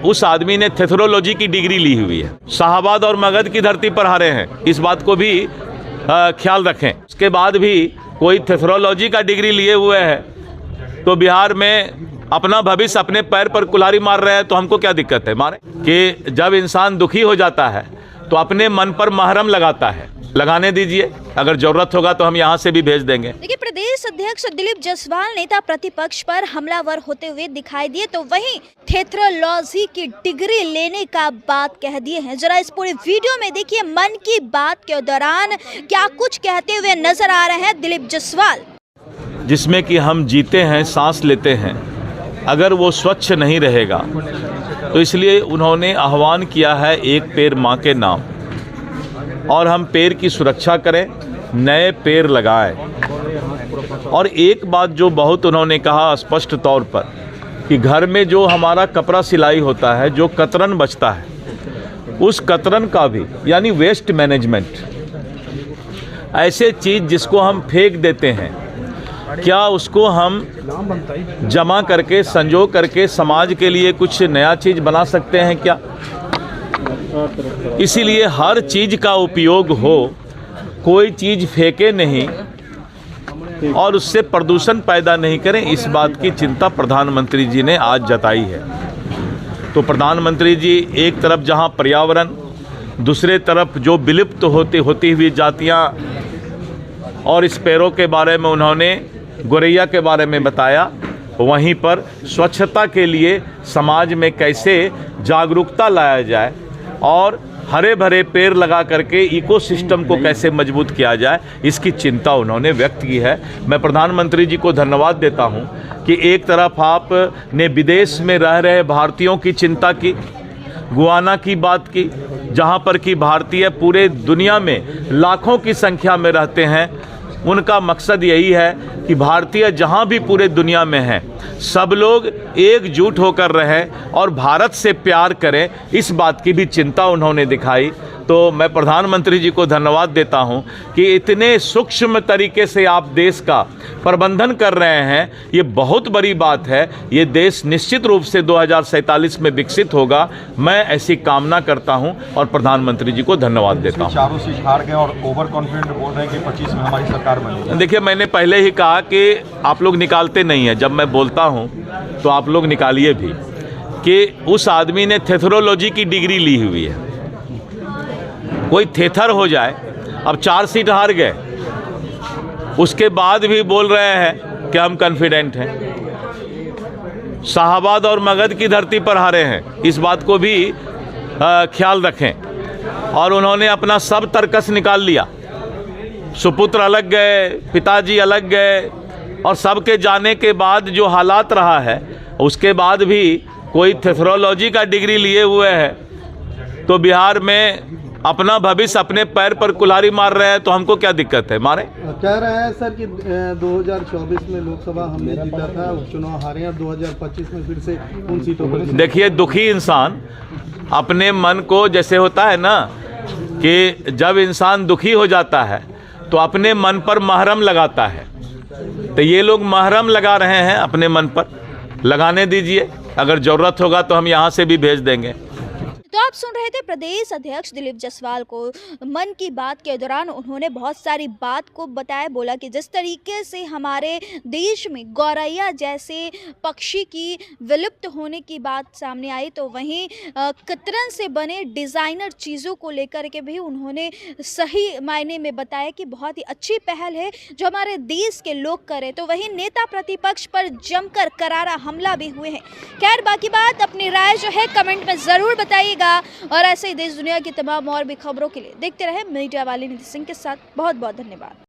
उस आदमी ने थेथरोलॉजी की डिग्री ली हुई है, शाहाबाद और मगध की धरती पर हारे हैं, इस बात को भी ख्याल रखें। उसके बाद भी कोई थेथरोलॉजी का डिग्री लिए हुए है तो बिहार में अपना भविष्य अपने पैर पर कुल्हाड़ी मार रहे हैं, तो हमको क्या दिक्कत है? मारे कि जब इंसान दुखी हो जाता है तो अपने मन पर महरम लगाता है, लगाने दीजिए, अगर जरूरत होगा तो हम यहाँ से भी भेज देंगे। देखिए, प्रदेश अध्यक्ष दिलीप जायसवाल नेता प्रतिपक्ष पर हमलावर होते हुए दिखाई दिए, तो वहीं थेथरोलॉजी की डिग्री लेने का बात कह दिए हैं। जरा इस पूरे वीडियो में देखिए, मन की बात के दौरान क्या कुछ कहते हुए नजर आ रहे हैं दिलीप जायसवाल। जिसमें कि हम जीते हैं, सांस लेते हैं, अगर वो स्वच्छ नहीं रहेगा तो इसलिए उन्होंने आह्वान किया है एक पेड़ माँ के नाम, और हम पेड़ की सुरक्षा करें, नए पेड़ लगाएं। और एक बात जो बहुत उन्होंने कहा स्पष्ट तौर पर कि घर में जो हमारा कपड़ा सिलाई होता है, जो कतरन बचता है, उस कतरन का भी यानी वेस्ट मैनेजमेंट, ऐसे चीज़ जिसको हम फेंक देते हैं, क्या उसको हम जमा करके संजो करके समाज के लिए कुछ नया चीज़ बना सकते हैं क्या? इसीलिए हर चीज़ का उपयोग हो, कोई चीज़ फेंके नहीं और उससे प्रदूषण पैदा नहीं करें, इस बात की चिंता प्रधानमंत्री जी ने आज जताई है। तो प्रधानमंत्री जी एक तरफ जहां पर्यावरण, दूसरे तरफ जो विलुप्त होती हुई जातियां और स्पैरो के बारे में उन्होंने, गोरैया के बारे में बताया, वहीं पर स्वच्छता के लिए समाज में कैसे जागरूकता लाया जाए और हरे भरे पेड़ लगा करके इकोसिस्टम को कैसे मजबूत किया जाए, इसकी चिंता उन्होंने व्यक्त की है। मैं प्रधानमंत्री जी को धन्यवाद देता हूं कि एक तरफ आपने विदेश में रह रहे भारतीयों की चिंता की, गुयाना की बात की, जहां पर कि भारतीय पूरे दुनिया में लाखों की संख्या में रहते हैं। उनका मकसद यही है कि भारतीय जहां भी पूरे दुनिया में हैं, सब लोग एकजुट होकर रहें और भारत से प्यार करें, इस बात की भी चिंता उन्होंने दिखाई। तो मैं प्रधानमंत्री जी को धन्यवाद देता हूं कि इतने सूक्ष्म तरीके से आप देश का प्रबंधन कर रहे हैं, ये बहुत बड़ी बात है। ये देश निश्चित रूप से 2047 में विकसित होगा, मैं ऐसी कामना करता हूं और प्रधानमंत्री जी को धन्यवाद देता हूं। चारों सीट हार गए और ओवर कॉन्फिडेंट बोल रहे हैं कि 25 में हमारी सरकार बनेगी। देखिए, मैंने पहले ही कहा कि आप लोग निकालते नहीं हैं, जब मैं बोलता हूं तो आप लोग निकालिए भी, कि उस आदमी ने थेथरोलॉजी की डिग्री ली हुई है। कोई थेथर हो जाए, अब 4 सीट हार गए, उसके बाद भी बोल रहे हैं कि हम कॉन्फिडेंट हैं। शाहाबाद और मगध की धरती पर हारे हैं, इस बात को भी ख्याल रखें। और उन्होंने अपना सब तर्कस निकाल लिया, सुपुत्र अलग गए, पिताजी अलग गए, और सबके जाने के बाद जो हालात रहा है, उसके बाद भी कोई थेथरोलॉजी का डिग्री लिए हुए है तो बिहार में अपना भविष्य अपने पैर पर कुल्हाड़ी मार रहे हैं, तो हमको क्या दिक्कत है? मारे कह रहे हैं सर कि 2024 में लोकसभा हमने जीता था, उपचुनाव हारे हैं, 2025 में फिर से उन सीटों पर। देखिए, दुखी इंसान अपने मन को, जैसे होता है ना कि जब इंसान दुखी हो जाता है तो अपने मन पर महरम लगाता है, तो ये लोग महरम लगा रहे हैं अपने मन पर, लगाने दीजिए, अगर जरूरत होगा तो हम यहाँ से भी भेज देंगे। तो आप सुन रहे थे प्रदेश अध्यक्ष दिलीप जायसवाल को। मन की बात के दौरान उन्होंने बहुत सारी बात को बताया, बोला कि जिस तरीके से हमारे देश में गौरैया जैसे पक्षी की विलुप्त होने की बात सामने आई, तो वहीं कतरन से बने डिज़ाइनर चीज़ों को लेकर के भी उन्होंने सही मायने में बताया कि बहुत ही अच्छी पहल है जो हमारे देश के लोग करें। तो वहीं नेता प्रतिपक्ष पर जमकर करारा हमला भी हुए हैं। खैर, बाकी बात, अपनी राय जो है कमेंट में ज़रूर बताइएगा, और ऐसे ही देश दुनिया की तमाम और भी खबरों के लिए देखते रहे मीडिया वाले निधि सिंह के साथ। बहुत बहुत धन्यवाद।